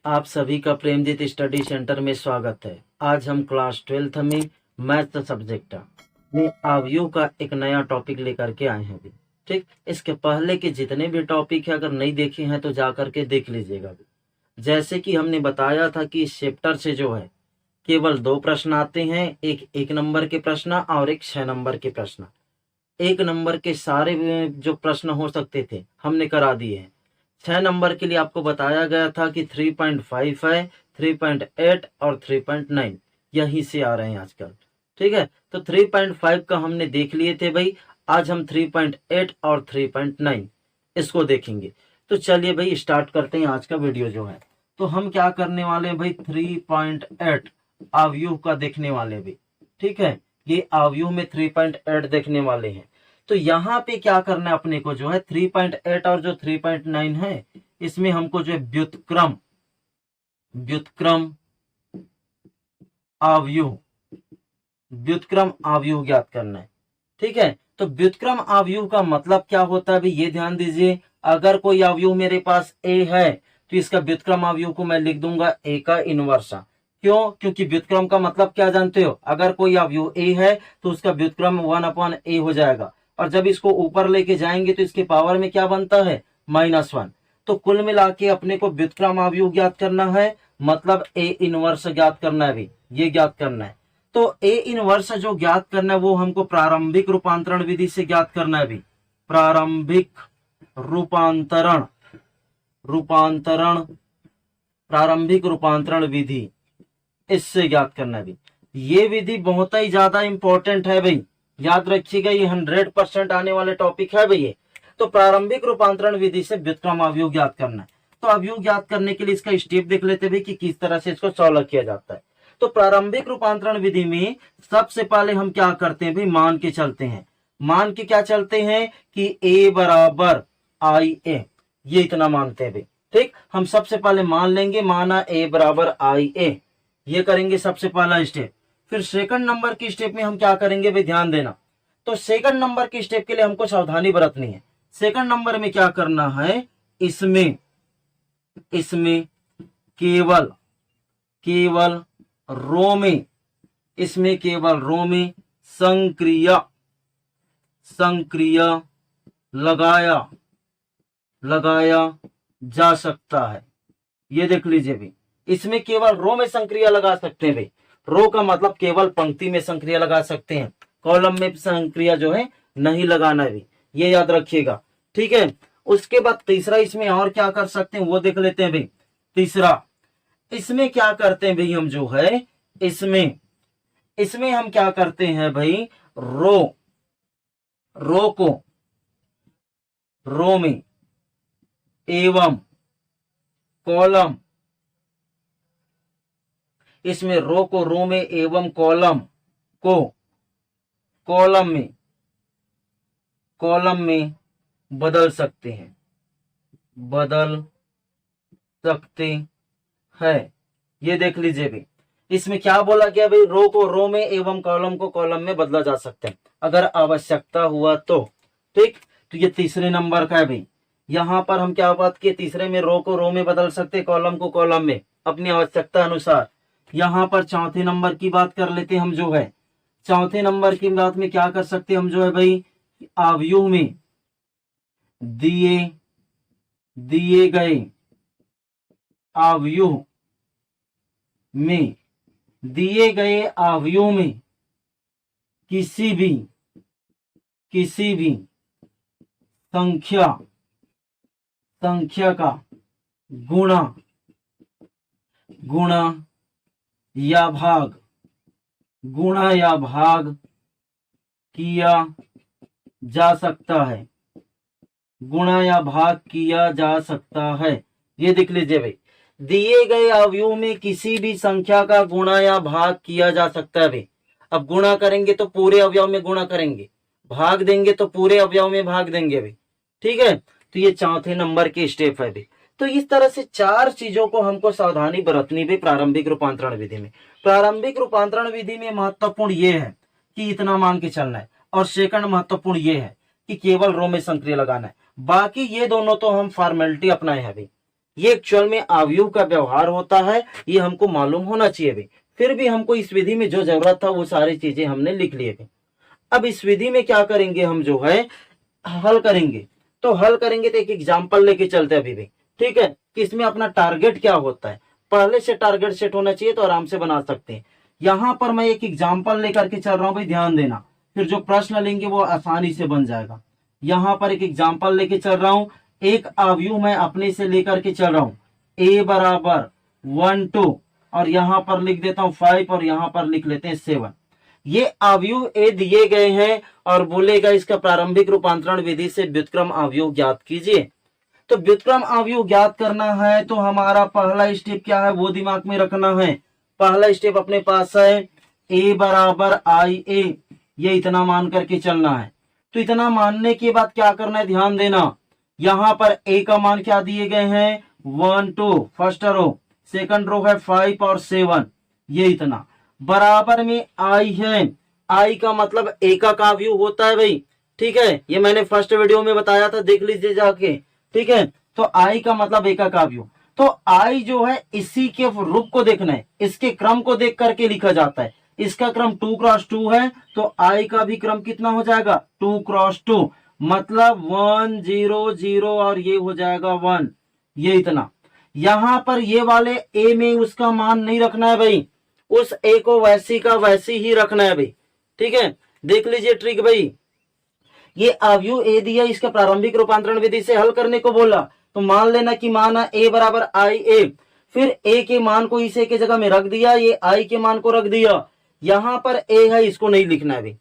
आप सभी का प्रेमजीत स्टडी सेंटर में स्वागत है। आज हम क्लास 12th में मैथ सब्जेक्ट में अवयव का एक नया टॉपिक लेकर के आए हैं भी। ठीक, इसके पहले के जितने भी टॉपिक है अगर नहीं देखे हैं तो जा करके देख लीजिएगा भी। जैसे कि हमने बताया था कि इस चैप्टर से जो है केवल 2 प्रश्न आते हैं, एक 1 नंबर के प्रश्न और एक 6 नंबर के प्रश्न। 1 नंबर के सारे जो प्रश्न हो सकते थे हमने करा दिए हैं। 6 नंबर के लिए आपको बताया गया था कि 3.5 है, 3.8 और 3.9 यहीं से आ रहे हैं आजकल। ठीक है, तो 3.5 का हमने देख लिए थे भाई। आज हम 3.8 और 3.9 इसको देखेंगे। तो चलिए भाई स्टार्ट करते हैं आज का वीडियो जो है। तो हम क्या करने वाले हैं भाई, 3.8 अवयव का देखने वाले भाई। ठीक है, ये अवयव में 3.8 देखने वाले हैं। तो यहाँ पे क्या करना है अपने को जो है 3.8 और जो 3.9 है इसमें हमको जो है व्युत्क्रम अवयव ज्ञात करना है। ठीक है, तो व्युत्क्रम अवयव का मतलब क्या होता है भी ये ध्यान दीजिए। अगर कोई अवयव मेरे पास ए है तो इसका व्युत्क्रम अवयव को मैं लिख दूंगा ए का इनवर्सा। क्यों? क्योंकि व्युत्क्रम का मतलब क्या जानते हो, अगर कोई अवयव ए है तो उसका व्युत्क्रम 1/a हो जाएगा, और जब इसको ऊपर लेके जाएंगे तो इसके पावर में क्या बनता है, -1। तो कुल मिला के अपने को व्युत्क्रम अवयव ज्ञात करना है, मतलब ए इनवर्स ज्ञात करना है भी, ये ज्ञात करना है। तो ए इनवर्स जो ज्ञात करना है वो हमको प्रारंभिक रूपांतरण विधि से ज्ञात करना है भी। प्रारंभिक रूपांतरण विधि, इससे ज्ञात करना है भी। ये विधि बहुत ही ज्यादा इंपॉर्टेंट है भाई, याद रखिएगा, ये 100% आने वाले टॉपिक है भाई। तो प्रारंभिक रूपांतरण विधि से व्युत्क्रम अवयव ज्ञात करना है। तो अवयव ज्ञात करने के लिए इसका स्टेप देख लेते हैं कि किस तरह से इसको सॉल्व किया जाता है। तो प्रारंभिक रूपांतरण विधि में सबसे पहले हम क्या करते हैं भाई, मान के चलते हैं। मान के क्या चलते हैं कि a बराबर IA, ये इतना मानते हैं भाई। ठीक, हम सबसे पहले मान लेंगे, माना a बराबर IA, ये करेंगे सबसे पहला स्टेप। फिर सेकंड नंबर की स्टेप में हम क्या करेंगे भाई, ध्यान देना। तो सेकंड नंबर की स्टेप के लिए हमको सावधानी बरतनी है। सेकंड नंबर में क्या करना है, इसमें केवल रो में, इसमें केवल रो में संक्रिया लगाया जा सकता है। ये देख लीजिए भाई, इसमें केवल रो में संक्रिया लगा सकते हैं भाई। रो का मतलब केवल पंक्ति में संक्रिया लगा सकते हैं, कॉलम में संक्रिया जो है नहीं लगाना है भाई, ये याद रखिएगा। ठीक है, उसके बाद तीसरा इसमें और क्या कर सकते हैं वो देख लेते हैं भाई। तीसरा इसमें क्या करते हैं भाई, हम जो है इसमें हम क्या करते हैं भाई, रो को रो में एवं कॉलम, इसमें रो को रो में एवं कॉलम को कॉलम में बदल सकते हैं ये देख लीजिए भाई। इसमें क्या बोला गया भाई, रो को रो में एवं कॉलम को कॉलम में बदला जा सकता है अगर आवश्यकता हुआ तो। ठीक, तो ये तीसरे नंबर का है भाई। यहां पर हम क्या बात किए, तीसरे में रो को रो में बदल सकते, कॉलम को कॉलम में अपनी आवश्यकता अनुसार। यहां पर चौथे नंबर की बात कर लेते हम जो है। चौथे नंबर की बात में क्या कर सकते हम जो है भाई, अवयव में दिए गए अवयव में किसी भी संख्या का गुणा या भाग किया जा सकता है, ये देख लीजिए भाई। दिए गए अवयव में किसी भी संख्या का गुणा या भाग किया जा सकता है भाई। अब गुणा करेंगे तो पूरे अवयव में गुणा करेंगे, भाग देंगे तो पूरे अवयव में भाग देंगे भाई। ठीक है, तो ये चौथे नंबर की स्टेप है भाई। तो इस तरह से 4 चीजों को हमको सावधानी बरतनी भी प्रारंभिक रूपांतरण विधि में। प्रारंभिक रूपांतरण विधि में महत्वपूर्ण ये है कि इतना मान के चलना है, और सेकंड महत्वपूर्ण ये है कि केवल रो में संक्रिया लगाना है। बाकी ये दोनों तो हम फॉर्मेलिटी अपनाए हैं भाई, ये एक्चुअल में अवयव का व्यवहार होता है, ये हमको मालूम होना चाहिए भाई। फिर भी हमको इस विधि में जो जरूरत था वो सारी चीजें हमने लिख लिए भाई। अब इस विधि में क्या करेंगे, हम जो है हल करेंगे। तो हल करेंगे तो एक एग्जाम्पल लेके चलते हैं अभी भी, ठीक है, कि इसमें अपना टारगेट क्या होता है। पहले से टारगेट सेट होना चाहिए तो आराम से बना सकते हैं। यहां पर मैं एक एग्जाम्पल लेकर के चल रहा हूं भाई, ध्यान देना, फिर जो प्रश्न लेंगे वो आसानी से बन जाएगा। यहां पर एक एग्जाम्पल लेके चल रहा हूं, एक अवयव मैं अपने से लेकर के चल रहा हूं, a बराबर 1 2, और यहां पर लिख देता हूं 5, और यहां पर लिख लेते हैं 7। ये अवयव ए दिए गए हैं और बोलेगा इसका प्रारंभिक रूपांतरण विधि से व्युत्क्रम अवयव ज्ञात कीजिए। तो व्युत्क्रम अवयव ज्ञात करना है तो हमारा पहला स्टेप क्या है वो दिमाग में रखना है। पहला स्टेप अपने पास है a बराबर आई ए, ये इतना मान करके चलना है। तो इतना मानने के बाद क्या करना है, ध्यान देना, यहां पर a का मान क्या दिए गए हैं 1 2, फर्स्ट रो, सेकंड रो है 5 और 7, ये इतना बराबर में आई है। आई का मतलब एका का अवयव होता है भाई, ठीक है, ये मैंने फर्स्ट वीडियो में बताया था, देख लीजिए जाके, ठीक है। तो आई का मतलब एका का अवयव। तो आई जो है इसी के रूप को देखना है, इसके क्रम को देख करके लिखा जाता है। इसका क्रम 2 क्रॉस 2 है, तो आई का भी क्रम कितना हो जाएगा 2 क्रॉस 2, मतलब 1 0 0, और ये हो जाएगा 1, ये इतना। यहां पर ये वाले ए में उसका मान नहीं रखना है भाई, उस ए को वैसी का वैसी ही रखना है भाई, ठीक है। देख लीजिए ट्रिक भाई, ये अवयव ए दिया, इसका प्रारंभिक रूपांतरण विधि से हल करने को बोला, तो मान लेना कि मान ए बराबर आई ए, फिर ए के मान को इस ए के जगह में रख दिया, ये आई के मान को रख दिया। यहां पर ए है, इसको नहीं लिखना है भाई,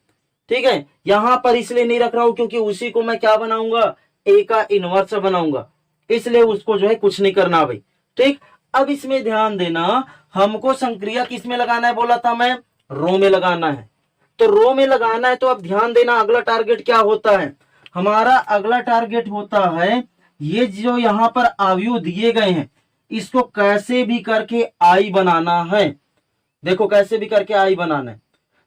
ठीक है। यहां पर इसलिए नहीं रख रहा हूं क्योंकि उसी को मैं क्या बनाऊंगा, ए का इनवर्स बनाऊंगा, इसलिए उसको जो है कुछ नहीं करना भाई, ठीक। अब इसमें ध्यान देना, हमको संक्रिया किस में लगाना है बोला था मैं, रो में लगाना है। तो रो में लगाना है तो अब ध्यान देना, अगला टारगेट क्या होता है हमारा, अगला टारगेट होता है ये जो यहां पर अवयव दिए गए हैं इसको कैसे भी करके आई बनाना है। देखो कैसे भी करके आई बनाना है,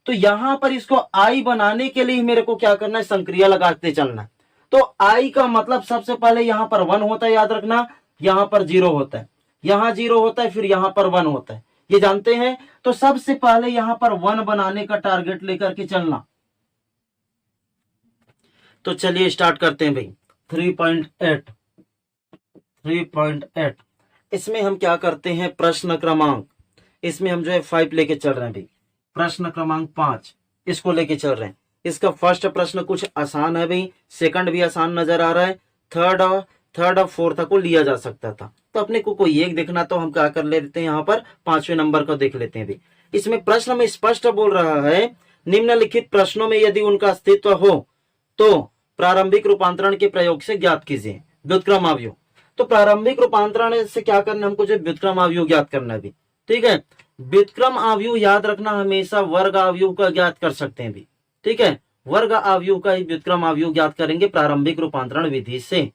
तो यहां पर इसको आई बनाने के लिए मेरे को क्या करना है, संक्रिया लगाते चलना है। तो आई का मतलब सबसे पहले यहां पर 1 होता है, याद रखना, यहां पर 0 होता है, यहां 0 होता है, फिर यहां पर 1 होता है, ये जानते हैं। तो सबसे पहले यहां पर 1 बनाने का टारगेट लेकर के चलना। तो चलिए स्टार्ट करते हैं भाई। 3.8 इसमें हम क्या करते हैं, प्रश्न क्रमांक, इसमें हम जो है 5 लेके चल रहे हैं भाई, प्रश्न क्रमांक 5 इसको लेके चल रहे हैं। इसका फर्स्ट प्रश्न कुछ आसान है भाई, सेकंड भी आसान नजर आ रहा है, थर्ड और फोर्थ को लिया जा सकता था। तो अपने को कोई एक देखना, तो हम क्या कर लेते हैं, यहाँ पर 5वें नंबर को देख लेते हैं भाई। इसमें प्रश्न में स्पष्ट बोल रहा है, निम्नलिखित प्रश्नों में यदि उनका अस्तित्व हो तो प्रारंभिक रूपांतरण के प्रयोग से ज्ञात कीजिए व्युत्क्रम अवयव। तो प्रारंभिक रूपांतरण से क्या करना, हमको जो व्युत्क्रम अवयव ज्ञात करना है भी, ठीक है। व्युत्क्रम अवयव याद रखना, हमेशा वर्ग अवयव का ज्ञात कर सकते हैं भी, ठीक है, वर्ग अवयव का ही व्युत्क्रम अवयव ज्ञात करेंगे प्रारंभिक रूपांतरण विधि से,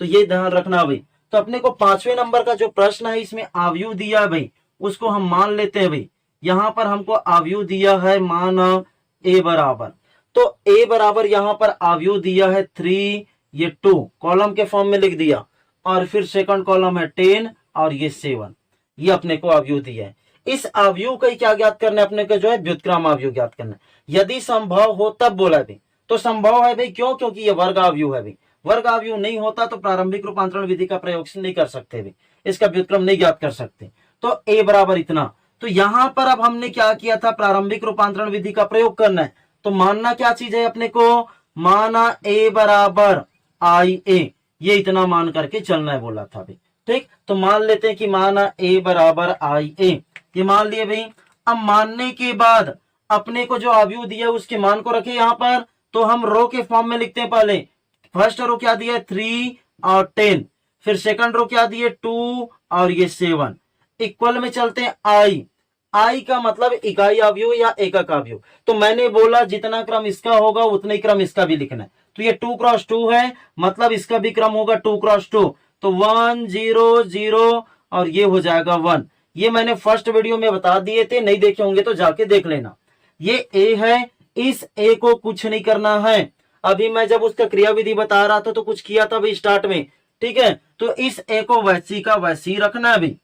तो ये ध्यान रखना भाई। तो अपने को 5वें नंबर का जो प्रश्न है इसमें अवयव दिया है भाई, उसको हम मान लेते हैं भाई। यहां पर हमको अवयव दिया है मान ए बराबर, तो ए बराबर यहां पर अवयव दिया है 3, ये 2 कॉलम के फॉर्म में लिख दिया, और फिर सेकंड कॉलम है 10 और ये 7, ये अपने को अवयव दिया है। इस अवयव का क्या ज्ञात करना है, अपने को जो है व्युत्क्रम अवयव ज्ञात करना है। यदि संभव हो तब बोला भाई, तो संभव है भाई, क्यों, क्योंकि ये वर्ग अवयव है भाई। वर्ग अवयव नहीं होता तो प्रारंभिक रूपांतरण विधि का प्रयोग से नहीं कर सकते भाई, इसका व्युत्क्रम नहीं ज्ञात कर सकते। तो ए बराबर इतना। तो यहां पर अब हमने क्या किया था, प्रारंभिक रूपांतरण विधि का प्रयोग करना है। तो मानना क्या चीज है अपने को, माना ए बराबर आई ए, ये इतना मान करके चलना है बोला था भाई, ठीक। तो मान लेते हैं कि माना ए बराबर आई ए, ये मान लिए भाई। अब मानने के बाद अपने को जो अवयव दिया है उसके मान को रखे यहाँ पर, तो हम रो के फॉर्म में लिखते हैं। पहले फर्स्ट रो क्या दिया है 3 और 10, फिर सेकंड रो क्या दिए 2 और ये 7, इक्वल में चलते हैं आई। आई का मतलब इकाई अवयव या एकक अवयव। तो मैंने बोला जितना क्रम इसका होगा उतना ही क्रम इसका भी लिखना है। तो ये 2 क्रॉस 2 है, मतलब इसका भी क्रम होगा 2 क्रॉस 2, तो 1 0 0 और ये हो जाएगा 1। ये मैंने फर्स्ट वीडियो में बता दिए थे, नहीं देखे होंगे तो जाके देख लेना। ये ए है, इस ए को कुछ नहीं करना है। अभी मैं जब उसका क्रियाविधि बता रहा था तो कुछ किया था भाई स्टार्ट में, ठीक है, तो इस ए को वैसी का वैसी रखना भी।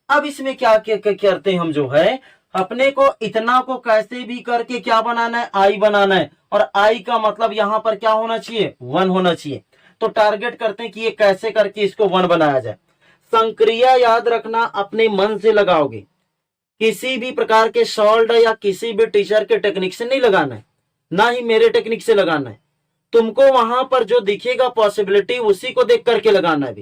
अब इसमें क्या करते हैं हम जो है, अपने को इतना को कैसे भी करके क्या बनाना है, आई बनाना है, और आई का मतलब यहां पर क्या होना चाहिए, 1 होना चाहिए। तो टारगेट करते हैं कि ये कैसे करके इसको 1 बनाया जाए। संक्रिया याद रखना अपने मन से लगाओगे, किसी भी प्रकार के सॉल्ट या किसी भी टीचर के टेक्निक से नहीं लगाना है, ना ही मेरे टेक्निक से लगाना है। तुमको वहां पर जो दिखेगा पॉसिबिलिटी उसी को देख करके लगाना है भी।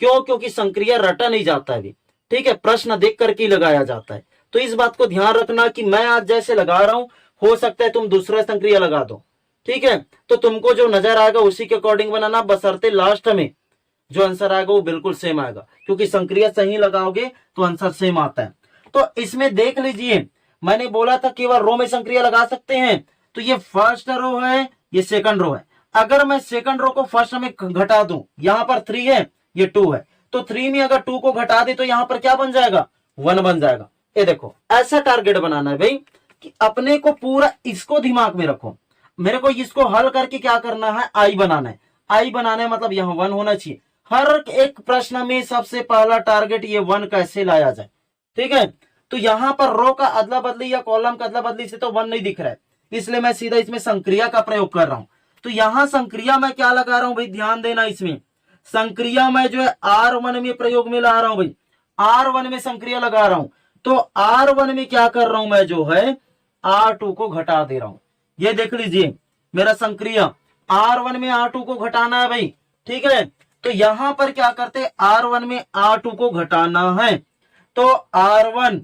क्यों? क्योंकि संक्रिया रटा नहीं जाता है भी, ठीक है, प्रश्न देख करके लगाया जाता है। तो इस बात को ध्यान रखना कि मैं आज जैसे लगा रहा हूं, हो सकता है तुम दूसरा संक्रिया लगा दो, ठीक है। तो तुमको जो नजर आएगा उसी के अकॉर्डिंग बनाना, बशर्ते लास्ट में जो आंसर आएगा वो बिल्कुल सेम आएगा, क्योंकि संक्रिया सही लगाओगे तो आंसर सेम आता है। तो इसमें देख लीजिए, मैंने बोला था केवल रो में संक्रिया लगा सकते हैं, तो ये फर्स्ट रो है, ये सेकंड रो है। अगर मैं सेकंड रो को फर्स्ट में घटा दूं, यहां पर 3 है, ये 2 है, तो 3 में अगर 2 को घटा दे तो यहां पर क्या बन जाएगा, 1 बन जाएगा। ये देखो, ऐसा टारगेट बनाना है भाई कि अपने को पूरा इसको दिमाग में रखो। मेरे को इसको हल करके क्या करना है, आई बनाना है। आई बनाना है मतलब यहां 1 होना चाहिए। हर एक प्रश्न में सबसे पहला टारगेट ये 1 कैसे लाया जाए, ठीक है। तो यहां पर रो का अदला बदली या कॉलम का अदला बदली से तो 1 नहीं दिख रहा है, इसलिए मैं सीधा इसमें संक्रिया का प्रयोग कर रहा हूं। तो यहां संक्रिया मैं क्या लगा रहा हूं भाई, ध्यान देना, इसमें संक्रिया मैं जो है R1 में प्रयोग में ला रहा हूं भाई, R1 में संक्रिया लगा रहा हूं। तो R1 में क्या कर रहा हूं मैं जो है, R2 को घटा दे रहा हूं। ये देख लीजिए मेरा संक्रिया, R1 में R2 को घटाना है भाई, ठीक है। तो यहां पर क्या करते, R1 में R2 को घटाना है। तो R1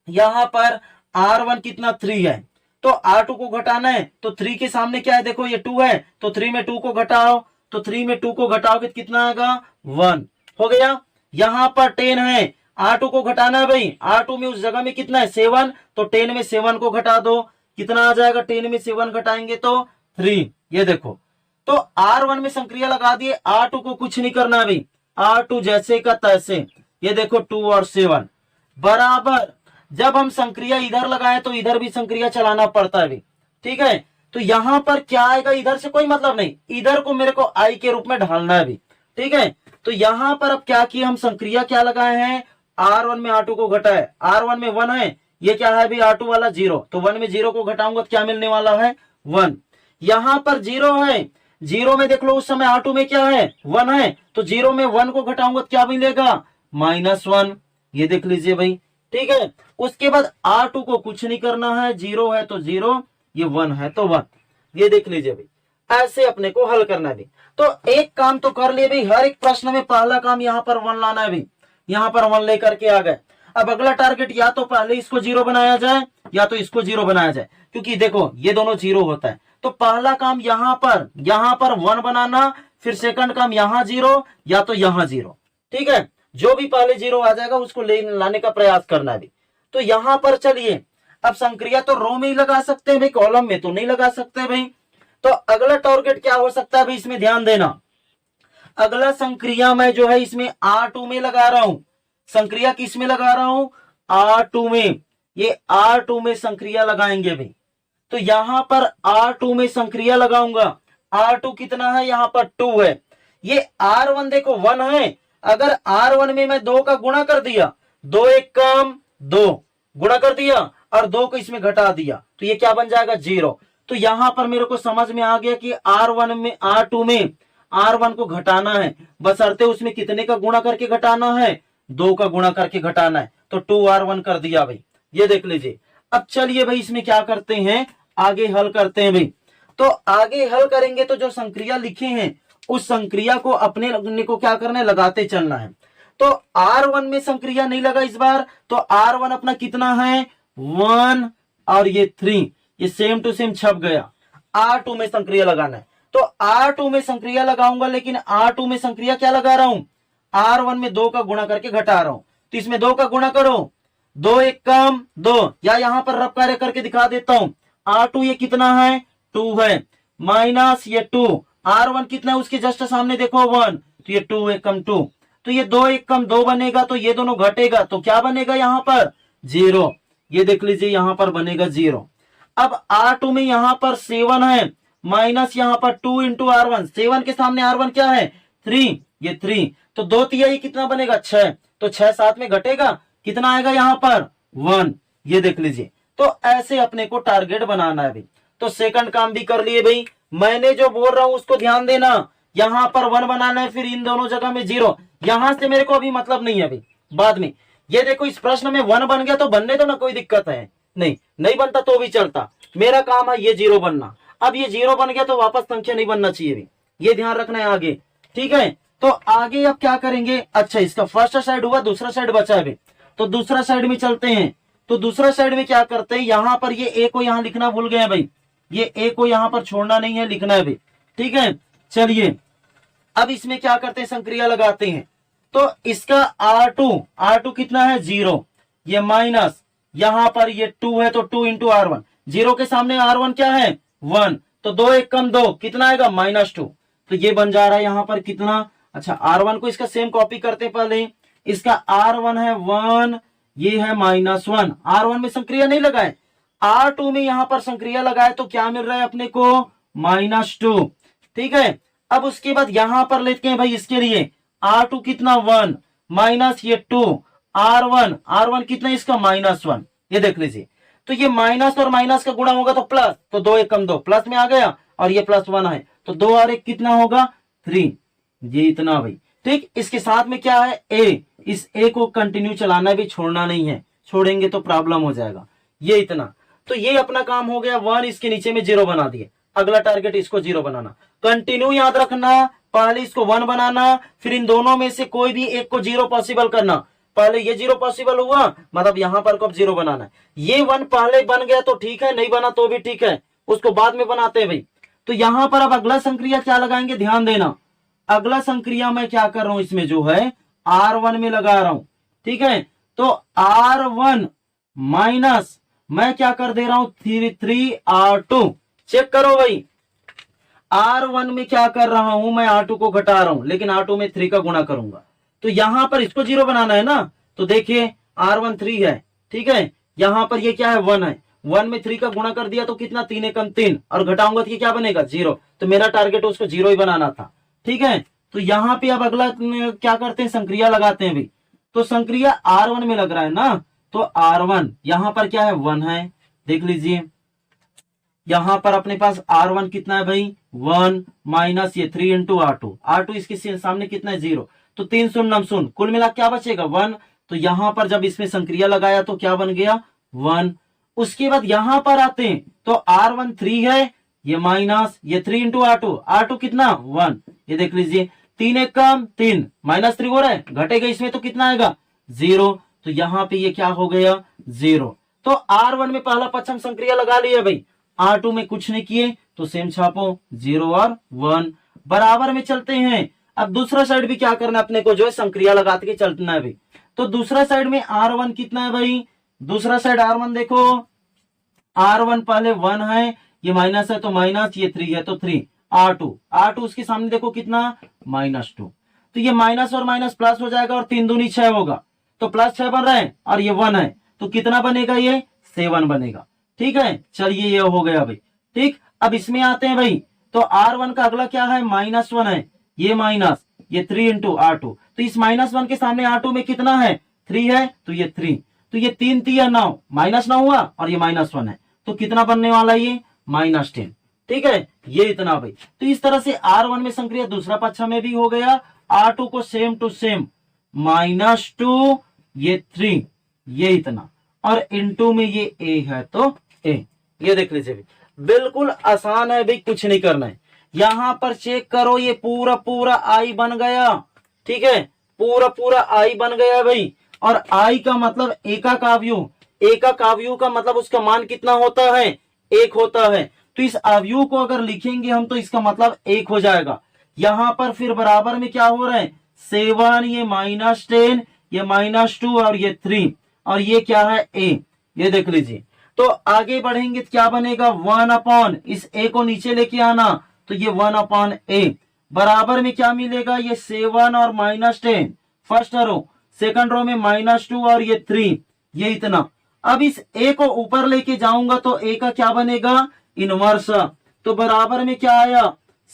यहां पर R1 कितना 3 है, तो R2 को घटाना है, तो 3 के सामने क्या है, देखो ये 2 है, तो 3 में 2 को घटाओ, तो 3 में 2 को घटाओगे तो कितना आएगा, 1 हो गया। यहां पर 10 है, R2 को घटाना है भाई, R2 में उस जगह में कितना है, 7, तो 10 में 7 को घटा दो, कितना आ जाएगा, 10 में 7 घटाएंगे तो 3। ये देखो, तो R1 में संक्रिया लगा दिए, R2 को कुछ नहीं करना भाई, R2 जैसे का तैसे। ये देखो 2 और 7 बराबर। जब हम संक्रिया इधर लगाए तो इधर भी संक्रिया चलाना पड़ता है भी, ठीक है। तो यहां पर क्या आएगा, इधर से कोई मतलब नहीं, इधर को मेरे को आई के रूप में ढालना है भी, ठीक है। तो यहां पर अब क्या किया, हम संक्रिया क्या लगाए हैं, R1 में R2 को घटाए, R1 में 1 है, ये क्या है भी R2 वाला 0, तो 1 में 0 को घटाऊंगा तो क्या मिलने वाला है, 1। यहां पर 0 है, 0 में देख लो उस समय R2 में क्या है, 1 है, तो 0 में 1 को घटाऊंगा तो क्या मिलेगा, -1। ये देख लीजिए भाई, ठीक है। उसके बाद R2 को कुछ नहीं करना है, 0 है तो 0, ये 1 है तो 1। ये देख लीजिए भाई, ऐसे अपने को हल करना है भाई। तो एक काम तो कर लिए भाई, हर एक प्रश्न में पहला काम यहाँ पर 1 लाना है भाई, यहाँ पर 1 लेकर के आ गए। अब अगला टारगेट या तो पहले इसको 0 बनाया जाए या तो इसको 0 बनाया जाए, क्योंकि देखो ये दोनों 0 होता है। तो पहला काम यहाँ पर 1 बनाना, फिर सेकंड काम यहाँ 0 या तो यहाँ 0, ठीक है। जो भी पहले 0 आ जाएगा उसको लाने का प्रयास करना है। तो यहां पर चलिए, अब संक्रिया तो रो में ही लगा सकते हैं भाई, कॉलम में तो नहीं लगा सकते भाई। तो अगला टारगेट क्या हो सकता है भाई, इसमें ध्यान देना। अगला संक्रिया मैं जो है इसमें R2 में लगा रहा हूं। संक्रिया किस में लगा रहा हूं, R2 में। ये R2 में संक्रिया लगाएंगे भाई। तो यहां पर R2 में संक्रिया लगाऊंगा। R2 कितना है, यहां पर 2 है। ये R1 देखो 1 है, अगर R1 में मैं 2 का गुणा कर दिया, 2 एक कम 2 गुणा कर दिया और 2 को इसमें घटा दिया, तो ये क्या बन जाएगा, 0। तो यहां पर मेरे को समझ में आ गया कि R1 में R2 में R1 को घटाना है, बशर्ते उसमें कितने का गुणा करके घटाना है, 2 का गुणा करके घटाना है। तो 2R1 कर दिया भाई, ये देख लीजिए। अब चलिए भाई इसमें क्या करते हैं, आगे हल करते हैं भाई। तो आगे हल करेंगे तो जो संक्रिया लिखे हैं उस संक्रिया को अपने को क्या करना है, लगाते चलना है। तो R1 में संक्रिया नहीं लगा इस बार, तो R1 अपना कितना है, 1 और ये 3, ये सेम टू सेम छप गया। R2 में संक्रिया लगाना है, तो R2 में संक्रिया लगाऊंगा, लेकिन R2 में संक्रिया क्या लगा रहा हूं, R1 में 2 का गुणा करके घटा रहा हूं। तो इसमें 2 का गुणा करो, 2 एक कम 2, या यहां पर रफ कार्य करके दिखा देता हूं। R2 ये कितना है, 2 है, माइनस ये 2, R1 कितना है उसके जस्ट सामने देखो 1, तो ये 2 एक कम 2, तो ये 2 एक कम 2 बनेगा, तो ये दोनों घटेगा, तो क्या बनेगा यहां पर, 0। ये देख लीजिए यहां पर बनेगा 0। अब R2 में यहां पर 7 है, माइनस यहां पर 2 इंटू R1, 7 के सामने R1 क्या है, 3, ये 3, तो 2 तिहाई कितना बनेगा 6, तो 6 7 में घटेगा, कितना आएगा यहाँ पर 1, ये देख लीजिए। तो ऐसे अपने को टारगेट बनाना है भाई। तो सेकंड काम भी कर लिए भाई, मैंने जो बोल रहा हूं उसको ध्यान देना, यहां पर 1 बनाना है, फिर इन दोनों जगह में 0, यहां से मेरे को अभी मतलब नहीं है भाई, बाद में। ये देखो इस प्रश्न में 1 बन गया तो बनने दो ना, कोई दिक्कत है नहीं बनता तो भी चलता, मेरा काम है ये 0 बनना। अब ये 0 बन गया तो वापस संख्या नहीं बनना चाहिए भाई, ये ध्यान रखना है आगे, ठीक है। तो आगे अब क्या करेंगे, अच्छा इसका फर्स्ट साइड हुआ, दूसरा साइड बचा है भाई, तो दूसरा साइड में चलते हैं। तो दूसरा साइड में क्या करते हैं, यहां पर ये ए को यहां लिखना भूल गए भाई, ये ए को यहां पर छोड़ना नहीं है, लिखना है भाई, ठीक है। चलिए अब इसमें क्या करते हैं, संक्रिया लगाते हैं। तो इसका R2 कितना है 0, ये माइनस, यहां पर ये 2 है तो 2 इंटू R1, 0 के सामने R1 क्या है 1, तो 2 1 कम 2 कितना आएगा -2, तो ये बन जा रहा है यहां पर कितना। अच्छा R1 को इसका सेम कॉपी करते पहले, इसका R1 है 1, ये है -1, R1 में संक्रिया नहीं लगाए, R2 में यहां पर संक्रिया लगाए तो क्या मिल रहा है अपने को -2, ठीक है। अब उसके बाद यहां पर लेते हैं भाई, इसके लिए R2 कितना 1 माइनस ये 2, R1 कितना इसका -1, ये देख लीजिए। तो ये माइनस और माइनस का गुणा होगा तो प्लस, तो 2 1 कम 2 प्लस में आ गया, और ये +1 है तो 2 और 1 कितना होगा 3, ये इतना भाई, ठीक। इसके साथ में क्या है ए, इस ए को कंटिन्यू चलाना भी, छोड़ना नहीं है, छोड़ेंगे तो प्रॉब्लम हो जाएगा, ये इतना। तो ये अपना काम हो गया 1, इसके नीचे में 0 बना दिए। अगला टारगेट इसको 0 बनाना, कंटिन्यू याद रखना, पहले इसको 1 बनाना, फिर इन दोनों में से कोई भी एक को 0 पॉसिबल करना। पहले ये 0 पॉसिबल हुआ, मतलब यहां पर कब 0 बनाना है, ये 1 पहले बन गया तो ठीक है, नहीं बना तो भी ठीक है, उसको बाद में बनाते हैं भाई। तो यहां पर अब अगला संक्रिया क्या लगाएंगे, ध्यान देना, अगला संक्रिया मैं क्या कर रहा हूं, इसमें जो है R1 में लगा रहा हूं, ठीक है। तो R1 माइनस मैं क्या कर दे रहा हूं 3R2, चेक करो भाई, R1 में क्या कर रहा हूं मैं, R2 को घटा रहा हूं, लेकिन R2 में 3 का गुणा करूंगा, तो यहां पर इसको 0 बनाना है ना, तो देखिए R1 3 है, ठीक है, यहां पर ये क्या है 1 है, 1 में 3 का गुणा कर दिया तो कितना 3 एकम 3, और घटाऊंगा तो ये क्या बनेगा 0, तो मेरा टारगेट उसको 0 ही बनाना था, ठीक है। तो यहाँ पे अब अगला क्या करते हैं, संक्रिया लगाते हैं भाई। तो संक्रिया R1 में लग रहा है ना, तो R1 यहां पर क्या है 1 है, देख लीजिए, यहां पर अपने पास R1 कितना है भाई 1 माइनस ये 3 इंटू R2 इसके सामने कितना है 0, तो 3 शून्य शून्य, कुल मिला क्या बचेगा 1, तो यहां पर जब इसमें संक्रिया लगाया तो क्या बन गया 1। उसके बाद यहां पर आते हैं तो R1 3 है, ये माइनस ये 3 इंटू R2 कितना 1, ये देख लीजिए, 3 1 कम 3, -3 हो रहा है, घटेगा इसमें तो कितना आएगा 0, तो यहाँ पे ये क्या हो गया 0। तो R1 में पहला पक्षम संक्रिया लगा लिया भाई, R2 में कुछ नहीं किए तो सेम छापो 0 और 1 बराबर में चलते हैं। अब दूसरा साइड भी क्या करना है अपने को, जो है संक्रिया लगाते के चलना है भाई। तो दूसरा साइड में R1 कितना है भाई, दूसरा साइड R1 देखो, R1 पहले 1 है, ये माइनस है तो माइनस, ये 3 है तो 3, R2 उसके सामने देखो कितना -2, तो ये माइनस और माइनस प्लस हो जाएगा और 3 दूनी 6 होगा, तो +6 बन रहा है, और ये 1 है तो कितना बनेगा ये 7 बनेगा, ठीक है। चलिए ये हो गया भाई, ठीक। अब इसमें आते हैं भाई, तो R1 का अगला क्या है -1 है, ये माइनस ये 3 इंटू R2, तो इस -1 के सामने R2 में कितना है 3 है, तो ये 3, तो ये 3 3 9 -9 हुआ, और ये -1 है तो कितना बनने वाला है ये -10, ठीक है, ये इतना भाई। तो इस तरह से R1 में संक्रिया दूसरा पक्ष में भी हो गया, R2 को सेम टू सेम -2 ये 3, ये इतना, और इनटू में ये A है तो A, ये देख लीजिए भाई, बिल्कुल आसान है भाई, कुछ नहीं करना है। यहां पर चेक करो, ये पूरा पूरा I बन गया, ठीक है, पूरा पूरा I बन गया भाई। और I का मतलब एकक अवयव, एकक अवयव का मतलब उसका मान कितना होता है 1 होता है, तो इस अवयव को अगर लिखेंगे हम तो इसका मतलब 1 हो जाएगा। यहां पर फिर बराबर में क्या हो रहा है 7, ये -10, ये -2 और ये 3, और ये क्या है A, ये देख लीजिए। तो आगे बढ़ेंगे तो क्या बनेगा 1 इस A को नीचे लेके आना, तो ये 1/A बराबर में क्या मिलेगा, ये 7 और -10 फर्स्ट रो, सेकंड रो में -2 और ये 3, ये इतना। अब इस A को ऊपर लेके जाऊंगा तो A का क्या बनेगा इनवर्स, तो बराबर में क्या आया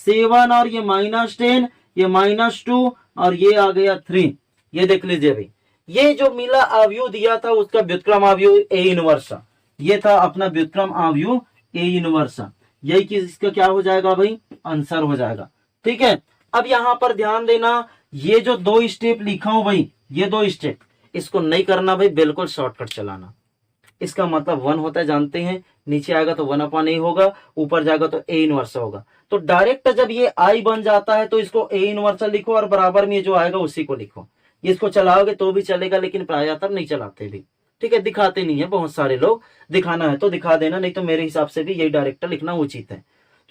7 और ये -10, ये -2 और ये आ गया 3। ये देख लीजिए भाई, ये जो मिला अवयव दिया था उसका व्युत्क्रम अवयव ए इनवर्सा, ये था अपना व्युत्क्रम अवयव ए इनवर्सा। यही कि इसका क्या हो जाएगा भाई, आंसर हो जाएगा। ठीक है, अब यहां पर ध्यान देना, ये जो 2 स्टेप लिखा हूं भाई, ये 2 स्टेप इसको नहीं करना भाई, बिल्कुल शॉर्टकट चलाना। इसका मतलब 1 होता है, जानते हैं, नीचे आएगा तो 1/a होगा, ऊपर जाएगा तो ए इनवर्सा होगा। तो डायरेक्ट जब ये आई बन जाता है तो इसको ए इनवर्सा लिखो और बराबर में जो आएगा उसी को लिखो। इसको चलाओगे तो भी चलेगा, लेकिन प्रायतः नहीं चलाते भी। ठीक है, दिखाते नहीं है बहुत सारे लोग, दिखाना है तो दिखा देना, नहीं तो मेरे हिसाब से भी यही डायरेक्ट लिखना उचित है।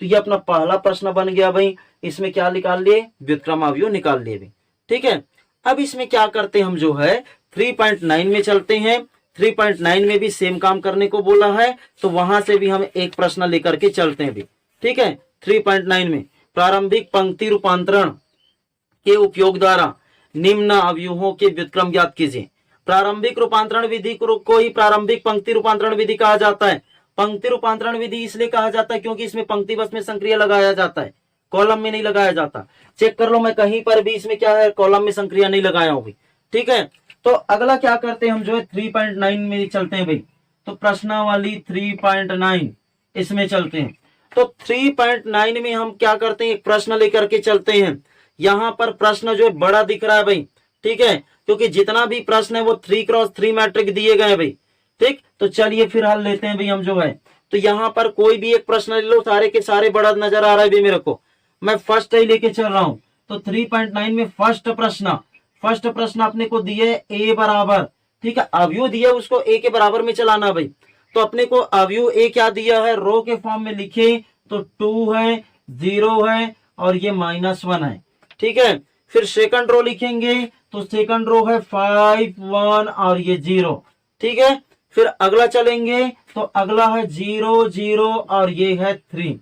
तो ये अपना पहला प्रश्न बन गया भाई, इसमें क्या निकाल लिए, व्युत्क्रम अवयव निकाल लिए भाई। ठीक है, अब इसमें क्या करते हैं हम, जो है 3.9 में चलते हैं। 3.9 में भी सेम काम करने को बोला है, तो वहां से भी हम एक प्रश्न लेकर के चलते हैं भी। ठीक है, 3.9 में प्रारंभिक पंक्ति रूपांतरण के उपयोग द्वारा निम्न अवयवों के व्युत्क्रम ज्ञात कीजिए। प्रारंभिक रूपांतरण विधि को ही प्रारंभिक पंक्ति रूपांतरण विधि कहा जाता है। पंक्ति रूपांतरण विधि इसलिए कहा जाता है क्योंकि इसमें पंक्ति बस में संक्रिया लगाया जाता है, कॉलम में नहीं लगाया जाता। चेक कर लो, मैं कहीं पर भी इसमें क्या है, कॉलम में संक्रिया नहीं लगाया हूं। ठीक है, तो अगला क्या करते हैं हम, जो है 3.9 में चलते हैं भाई। तो प्रश्नावली 3.9 इसमें चलते हैं। तो 3.9 में हम क्या करते हैं, एक प्रश्न लेकर के चलते हैं। यहां पर प्रश्न जो है बड़ा दिख रहा है भाई। ठीक है, क्योंकि जितना भी प्रश्न है वो 3x3 मैट्रिक दिए गए हैं भाई। ठीक, तो चलिए फिर हल लेते हैं भाई हम, जो है तो यहां पर कोई भी एक प्रश्न ले लो, सारे के सारे बड़ा नजर आ रहा है भाई मेरे को। मैं फर्स्ट ही लेके चल रहा हूं। तो 3.9 में फर्स्ट प्रश्न अपने को दिए ए बराबर, ठीक है, अवयव दिया उसको ए के बराबर में चलाना भाई। तो अपने को अवयव ए क्या दिया है, रो के फॉर्म में लिखे तो 2 है, 0 है और ये -1 है। ठीक है, फिर सेकंड रो लिखेंगे तो सेकंड रो है 5, 1 और ये 0। ठीक है, फिर अगला चलेंगे तो अगला है 0, 0 और ये है 3।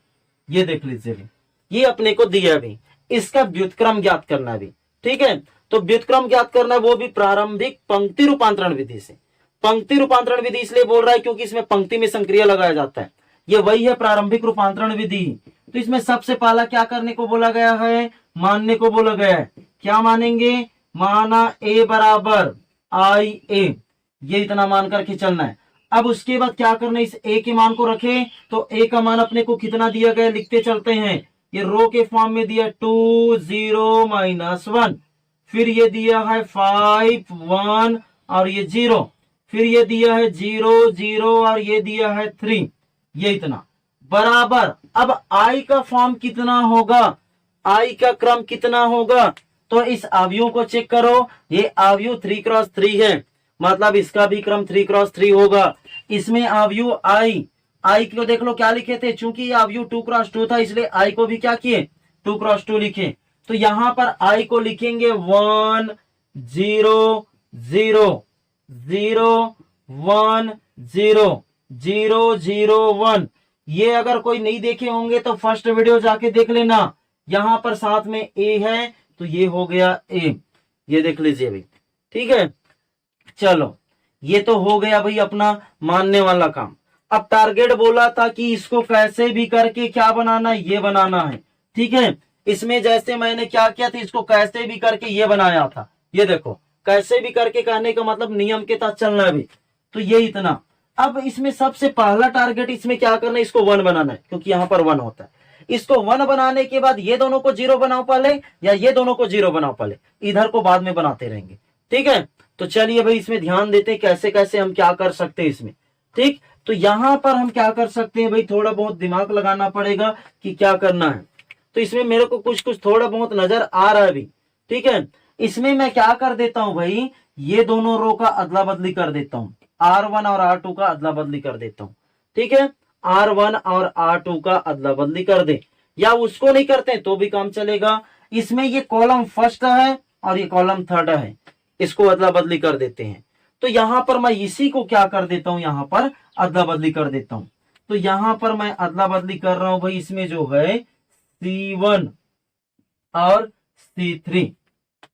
ये देख लीजिए, ये अपने को दिया भी, इसका व्युत्क्रम ज्ञात करना भी। ठीक है, तो व्युत्क्रम ज्ञात करना, वो भी प्रारंभिक पंक्ति रूपांतरण विधि से। पंक्ति रूपांतरण विधि इसलिए बोल रहा है क्योंकि इसमें पंक्ति में संक्रिया लगाया जाता है, ये वही है प्रारंभिक रूपांतरण विधि। तो इसमें सबसे पहला क्या करने को बोला गया है, मानने को बोला गया है। क्या मानेंगे, माना ए बराबर आई ए, ये इतना मान करके चलना है। अब उसके बाद क्या करना है, इस ए के मान को रखे तो ए का मान अपने को कितना दिया गया, लिखते चलते हैं। ये रो के फॉर्म में दिया 2, 0, -1, फिर ये दिया है 5, 1 और ये 0, फिर ये दिया है 0, 0 और ये दिया है 3। ये इतना बराबर। अब आई का फॉर्म कितना होगा, आई का क्रम कितना होगा, तो इस अवयव को चेक करो, ये अवयव 3x3 है, मतलब इसका भी क्रम 3x3 होगा। इसमें अवयव आई को देख लो क्या लिखे थे, चूंकि ये अवयव 2x2 था इसलिए आई को भी क्या किए, 2x2 लिखे। तो यहां पर आई को लिखेंगे 1, 0, 0, 0, 1, 0, 0, 0, 1। ये अगर कोई नहीं देखे होंगे तो फर्स्ट वीडियो जाके देख लेना, यहां पर साथ में ए है तो ये हो गया ए, ये देख लीजिए भाई। ठीक है, चलो ये तो हो गया भाई अपना मानने वाला काम। अब टारगेट बोला था कि इसको कैसे भी करके क्या बनाना है, ये बनाना है। ठीक है, इसमें जैसे मैंने क्या किया था, इसको कैसे भी करके ये बनाया था। ये देखो, कैसे भी करके कहने का मतलब नियम के तहत चलना है भी। तो ये इतना। अब इसमें सबसे पहला टारगेट इसमें क्या करना है, इसको 1 बनाना है, क्योंकि यहाँ पर 1 होता है। इसको 1 बनाने के बाद ये दोनों को 0 बनाओ पहले, या ये दोनों को 0 बनाओ पहले, इधर को बाद में बनाते रहेंगे। ठीक है, तो चलिए भाई इसमें ध्यान देते हैं कैसे कैसे हम क्या कर सकते हैं इसमें। ठीक, तो यहां पर हम क्या कर सकते हैं भाई, थोड़ा बहुत दिमाग लगाना पड़ेगा कि क्या करना है। तो इसमें मेरे को कुछ कुछ थोड़ा बहुत नजर आ रहा है भी। ठीक है, इसमें मैं क्या कर देता हूं भाई, ये दोनों रो का अदला बदली कर देता हूं, R1 और R2 का अदला बदली कर देता हूं। ठीक है, R1 और R2 का अदला बदली कर दे, या उसको नहीं करते तो भी काम चलेगा। इसमें ये कॉलम फर्स्ट है और ये कॉलम थर्ड है, इसको अदला बदली कर देते हैं। तो यहां पर मैं इसी को क्या कर देता हूं, यहां पर अदला बदली कर देता हूं। तो यहां पर मैं अदला बदली कर रहा हूं भाई, इसमें जो है C1 और C3।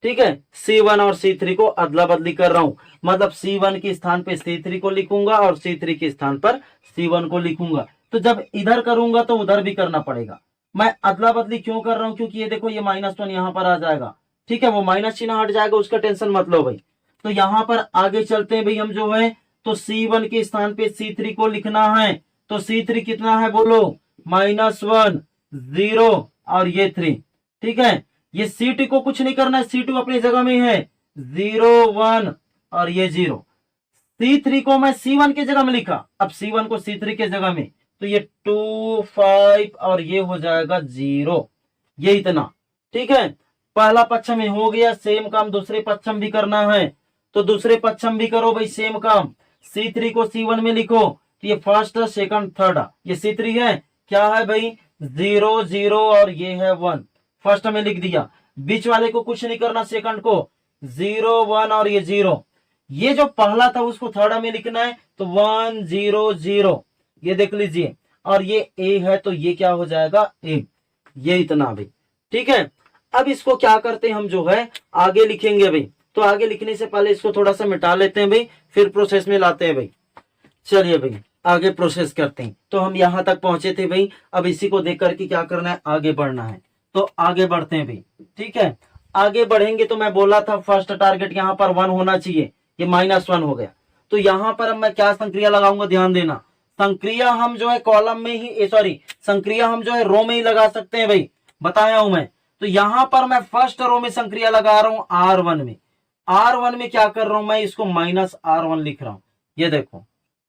ठीक है, C1 और C3 को अदला बदली कर रहा हूं, मतलब C1 के स्थान पे C3 को लिखूंगा और C3 के स्थान पर C1 को लिखूंगा। तो जब इधर करूंगा तो उधर भी करना पड़ेगा, मैं अदला बदली क्यों कर रहा हूं, क्योंकि ये देखो ये -1 यहां पर आ जाएगा, ठीक है, वो माइनस चिन्ह हट जाएगा, उसका टेंशन मत लो भाई। तो यहां पर आगे चलते हैं भाई हम जो है, तो C1 के स्थान पे C3 को लिखना है। तो C3 कितना है बोलो, -1 0 और ये 3, ठीक है। ये C2 को कुछ नहीं करना है, C2 अपनी जगह में है 0 1 और ये 0। C3 को मैं C1 की जगह में लिखा, अब C1 को C3 के जगह में, तो ये 2 5 और ये हो जाएगा 0, ये इतना, ठीक है। पहला पक्षम हो गया, सेम काम दूसरे पक्षम भी करना है, तो दूसरे पक्षम भी करो भाई सेम काम। C3 को C1 में लिखो, तो ये फर्स्ट सेकंड थर्ड, ये C3 है, क्या है भाई 0 0 और ये है 1, फर्स्ट में लिख दिया। बीच वाले को कुछ नहीं करना, सेकंड को 0 1 और ये 0, ये जो पहला था उसको थर्ड में लिखना है, तो 1 0 0, ये देख लीजिए, और ये ए है तो ये क्या हो जाएगा ए, ये इतना भाई, ठीक है। अब इसको क्या करते हैं हम जो है आगे लिखेंगे भाई, तो आगे लिखने से पहले इसको थोड़ा सा मिटा लेते हैं भाई, फिर प्रोसेस में लाते हैं भाई। चलिए भाई आगे प्रोसेस करते हैं। तो हम यहां तक पहुंचे थे भाई, अब इसी को देख करके क्या करना है, आगे बढ़ना है। तो आगे बढ़ते हैं भाई, ठीक है। आगे बढ़ेंगे तो मैं बोला था फर्स्ट टारगेट यहाँ पर 1 होना चाहिए, ये -1 हो गया। तो यहां पर अब मैं क्या संक्रिया लगाऊंगा, ध्यान देना, संक्रिया हम जो है कॉलम में ही सॉरी संक्रिया हम जो है रो में ही लगा सकते हैं भाई, बताया हूं मैं। तो यहां पर मैं फर्स्ट रो में संक्रिया लगा रहा हूं R1 में, R1 में क्या कर रहा हूं मैं, इसको -R1 लिख रहा हूं, ये देखो,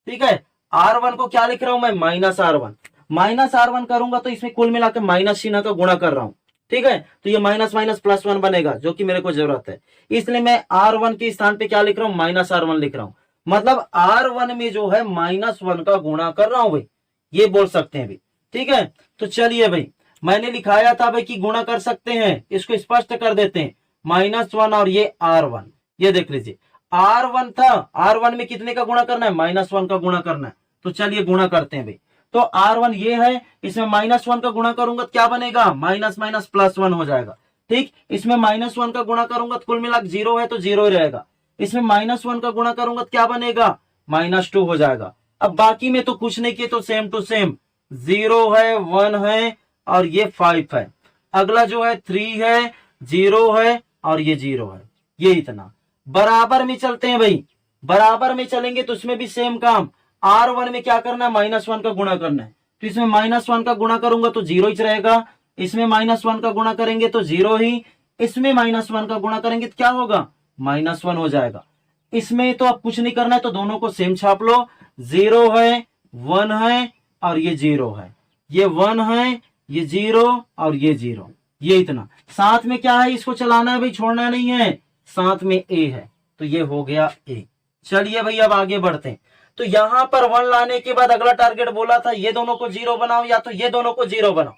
ठीक है। R1 को क्या लिख रहा हूं मैं, -R1, -R1 करूंगा तो इसमें कुल मिलाकर माइनस चिन्ह का गुणा कर रहा हूं, ठीक है। तो ये माइनस माइनस +1 बनेगा, जो कि मेरे को जरूरत है, इसलिए मैं R1 के स्थान पे क्या लिख रहा हूं, -R1 लिख रहा हूं। मतलब R1 में जो है -1 का गुणा कर रहा हूं भाई, ये बोल सकते हैं भाई, ठीक है। तो चलिए भाई, मैंने लिखाया था भाई कि गुणा कर सकते हैं, इसको स्पष्ट कर देते हैं, -1 और ये R1, ये देख लीजिए R1 था, R1 में कितने का गुणा करना है, -1 का गुणा करना है। तो चलिए गुणा करते हैं भाई। तो R1 ये है, इसमें -1 का गुणा करूंगा तो क्या बनेगा, माइनस माइनस +1 हो जाएगा, ठीक। इसमें -1 का गुणा करूंगा तो कुल मिलाकर 0 है तो 0 ही रहेगा, इसमें -1 का गुणा करूंगा तो क्या बनेगा, -2 हो जाएगा। अब बाकी में तो कुछ नहीं किए, तो सेम टू सेम 0 है 1 है और ये 5 है, अगला जो है 3 है 0 है और ये 0 है, ये इतना। बराबर में चलते हैं भाई, बराबर में चलेंगे तो इसमें भी सेम काम, R1 में क्या करना है, -1 का गुणा करना है, तो इसमें -1 का गुणा करूंगा तो 0 ही रहेगा, इसमें -1 का गुणा करेंगे तो 0 ही, इसमें -1 का गुणा करेंगे तो क्या होगा, -1 हो जाएगा। इसमें तो अब कुछ नहीं करना है, तो दोनों को सेम छाप लो, 0 है 1 है और ये 0 है, ये 1 है ये 0 और ये 0, ये इतना। साथ में क्या है, इसको चलाना है भाई, छोड़ना नहीं है, साथ में ए है, तो ये हो गया ए। चलिए भाई अब आगे बढ़ते हैं। तो यहां पर 1 लाने के बाद अगला टारगेट बोला था ये दोनों को 0 बनाओ या तो ये दोनों को 0 बनाओ,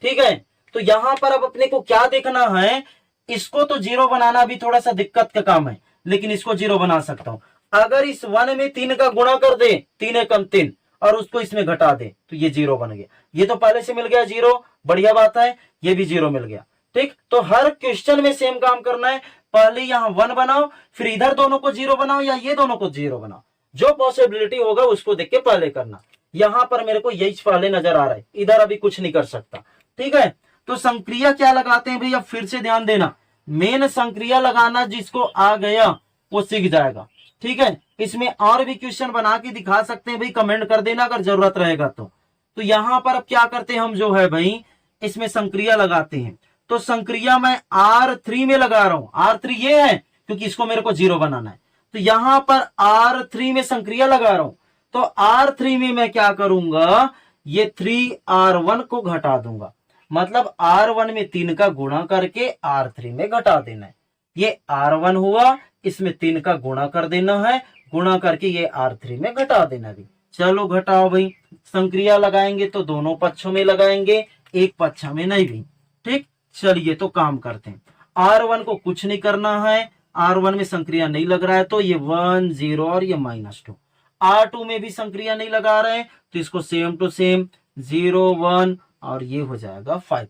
ठीक है। तो यहां पर अब अपने को क्या देखना है, इसको तो 0 बनाना भी थोड़ा सा दिक्कत का काम है, लेकिन इसको 0 बना सकता हूं। अगर इस 1 में 3 का गुणा कर दे, 3 एकम 3, और उसको इसमें घटा दे तो ये 0 बन गया। ये तो पहले से मिल गया 0, बढ़िया बात है, ये भी 0 मिल गया, ठीक। तो हर क्वेश्चन में सेम काम करना है, पहले यहां 1 बनाओ, फिर इधर दोनों को 0 बनाओ या ये दोनों को 0 बनाओ, जो पॉसिबिलिटी होगा उसको देख के पहले करना। यहां पर मेरे को यही पहले नजर आ रहा है, इधर अभी कुछ नहीं कर सकता, ठीक है। तो संक्रिया क्या लगाते हैं भैया, फिर से ध्यान देना, मेन संक्रिया लगाना जिसको आ गया वो सीख जाएगा, ठीक है। इसमें और भी क्वेश्चन बना के दिखा सकते हैं भाई, कमेंट कर देना अगर जरूरत रहेगा तो यहां पर अब क्या करते हैं हम जो है भाई, इसमें संक्रिया लगाते हैं। तो संक्रिया मैं R3 में लगा रहा हूं, R3 ये है क्योंकि इसको मेरे को 0 बनाना है, तो यहां पर R3 में संक्रिया लगा रहा हूं। तो R3 में मैं क्या करूंगा, ये 3R1 को घटा दूंगा, मतलब R1 में 3 का गुणा करके R3 में घटा देना है। ये R1 हुआ, इसमें 3 का गुणा कर देना है, गुणा करके ये R3 में घटा देना भी। चलो घटाओ भाई, संक्रिया लगाएंगे तो दोनों पक्षों में लगाएंगे, एक पक्ष में नहीं भी, ठीक। चलिए तो काम करते हैं, R1 को कुछ नहीं करना है, R1 में संक्रिया नहीं लग रहा है तो ये 1 0 और ये -2। R2 में भी संक्रिया नहीं लगा रहे हैं तो इसको सेम टू सेम 0 1 और ये हो जाएगा 5,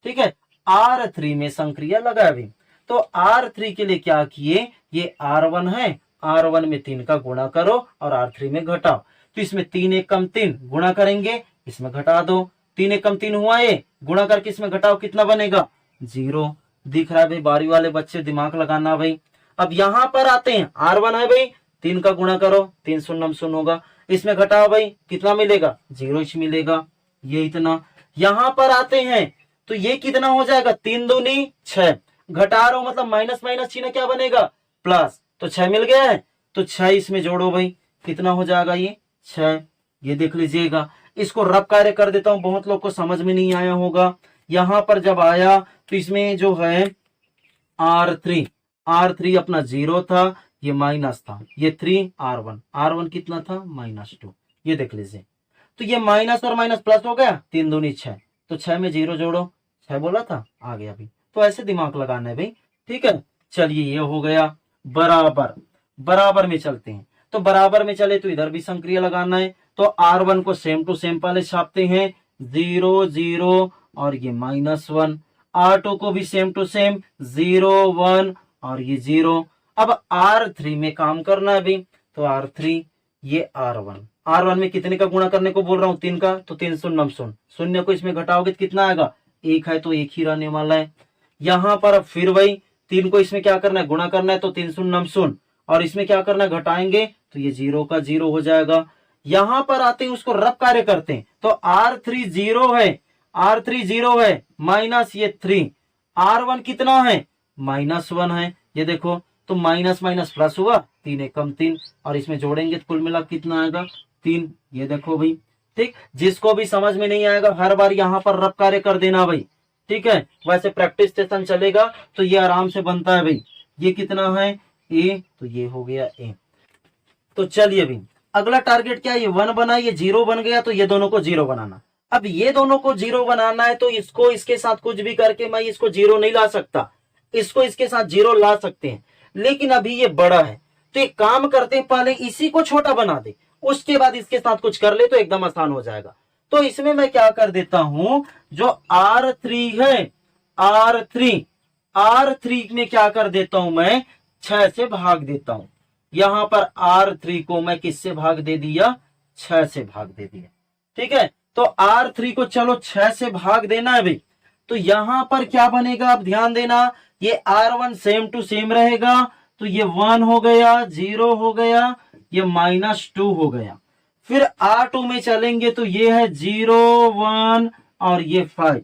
ठीक है। R3 में संक्रिया लगा भी, तो R3 के लिए क्या किए, ये R1 है, R1 में 3 का गुणा करो और R3 में घटाओ, तो इसमें 3 एकम 3 गुणा करेंगे, इसमें घटा दो, 3 एकम 3 हुआ, ये गुणा करके इसमें घटाओ, कितना बनेगा 0। दिख रहा है भाई, बारी वाले बच्चे दिमाग लगाना भाई। अब यहां पर आते हैं, R1 है भाई, 3 का गुणा करो, 3 शून्य शून्य होगा, इसमें घटाओ भाई, कितना मिलेगा 0 मिलेगा, ये इतना। यहां पर आते हैं तो ये कितना हो जाएगा, 3 दूनी 6, घटा रहा हूं मतलब माइनस माइनस चिन्ह क्या बनेगा प्लस, तो 6 मिल गया है, तो 6 इसमें जोड़ो भाई, कितना हो जाएगा ये 6। ये देख लीजिएगा, इसको रफ कार्य कर देता हूं, बहुत लोग को समझ में नहीं आया होगा। यहां पर जब आया तो इसमें जो है R3 अपना 0 था, ये माइनस था, ये 3 R1 कितना था -2, ये देख लीजिए। तो ये माइनस और माइनस प्लस हो गया, 3 दूनी 6, तो 6 में 0 जोड़ो, 6 बोला था, आ गया भाई। तो ऐसे दिमाग लगाना है भाई, ठीक है। चलिए ये हो गया। बराबर में चलते हैं, तो बराबर में चले तो इधर भी संक्रिया लगाना है, तो R1 को सेम टू सेम पहले छापते हैं, 0 0 और ये -1। R2 को भी सेम टू सेम, 0 1 और ये 0। अब R3 में काम करना है भाई, तो R3 ये R1 में कितने का गुणा करने को बोल रहा हूं, 3 का, तो 3 शून्य शून्य, शून्य को इसमें घटाओगे तो कितना आएगा, 1 है, तो 1 ही रहने वाला है। यहां पर अब फिर वही 3 को इसमें क्या करना है, गुणा करना है, तो 3 शून्य शून्य, और इसमें क्या करना है, घटाएंगे, तो ये 0 का 0 हो जाएगा। यहां पर आते हैं, उसको रफ कार्य करते हैं, तो R3 0 है, माइनस ये 3, R1 कितना है -1 है, ये देखो, तो माइनस माइनस प्लस हुआ, 3 एकम 3, और इसमें जोड़ेंगे तो कुल मिला कितना आएगा 3, ये देखो भाई, ठीक। जिसको भी समझ में नहीं आएगा हर बार यहाँ पर रफ कार्य कर देना भाई, ठीक है। वैसे प्रैक्टिस सेशन चलेगा तो ये आराम से बनता है भाई। ये कितना है ए, तो ये हो गया ए। तो चलिए भाई, अगला टारगेट क्या है, ये 1 बना, ये 0 बन गया, तो ये दोनों को 0 बनाना। अब ये दोनों को 0 बनाना है, तो इसको इसके साथ कुछ भी करके मैं इसको 0 नहीं ला सकता, इसको इसके साथ 0 ला सकते हैं, लेकिन अभी ये बड़ा है, तो एक काम करते हैं, पहले इसी को छोटा बना दे, उसके बाद इसके साथ कुछ कर ले तो एकदम आसान हो जाएगा। तो इसमें मैं क्या कर देता हूं, जो R3 है, R3 में क्या कर देता हूं, मैं 6 से भाग देता हूं। यहां पर R3 को मैं किससे भाग दे दिया, 6 से भाग दे दिया, ठीक है। तो R3 को चलो 6 से भाग देना है भाई, तो यहां पर क्या बनेगा, अब ध्यान देना, ये R1 सेम टू सेम रहेगा, तो ये 1 हो गया, 0 हो गया, ये -2 हो गया। फिर R2 में चलेंगे तो ये है 0 1 और ये 5।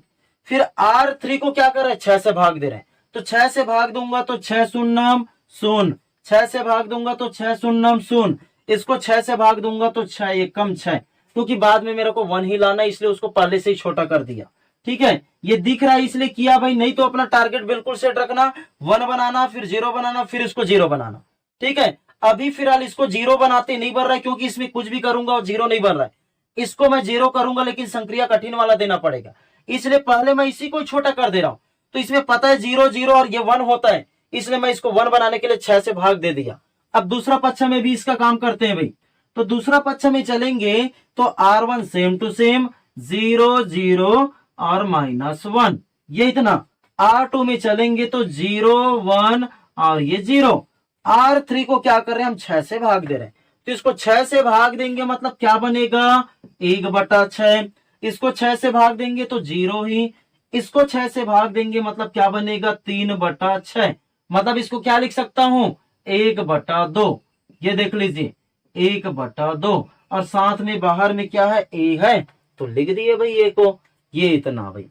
फिर R3 को क्या कर रहे हैं, 6 से भाग दे रहे हैं, तो 6 से भाग दूंगा तो 6 शून्य शून्य, 6 से भाग दूंगा तो 6 शून्य शून्य, इसको 6 से भाग दूंगा तो 6 एकम 6, क्योंकि बाद में मेरे को 1 ही लाना है, इसलिए उसको पहले से ही छोटा कर दिया, ठीक है। ये दिख रहा है इसलिए किया भाई, नहीं तो अपना टारगेट बिल्कुल सेट रखना, 1 बनाना, फिर 0 बनाना, फिर इसको 0 बनाना, ठीक है। अभी फिलहाल इसको 0 बनाते नहीं बन रहा है, क्योंकि इसमें कुछ भी करूंगा और 0 नहीं बन रहा है, इसको मैं 0 करूंगा, लेकिन संक्रिया कठिन वाला देना पड़ेगा, इसलिए पहले मैं इसी को छोटा कर दे रहा हूं। तो इसमें पता है 0 0 और ये 1 होता है, इसलिए मैं इसको 1 बनाने के लिए 6 से भाग दे दिया। अब दूसरा पक्ष में भी इसका काम करते हैं भाई, तो दूसरा पक्ष में चलेंगे तो R1 सेम टू सेम, 0 0 और -1, ये इतना। R2 में चलेंगे तो 0 1 और ये 0। R3 को क्या कर रहे हैं, हम 6 से भाग दे रहे हैं, तो इसको 6 से भाग देंगे मतलब क्या बनेगा, 1/6। इसको 6 से भाग देंगे तो 0 ही, इसको 6 से भाग देंगे मतलब क्या बनेगा, 3/6। मतलब इसको क्या लिख सकता हूं, 1/2। ये देख लीजिए 1/2, और साथ में बाहर में क्या है, ए है, तो लिख दिए भाई ए को, ये इतना भाई,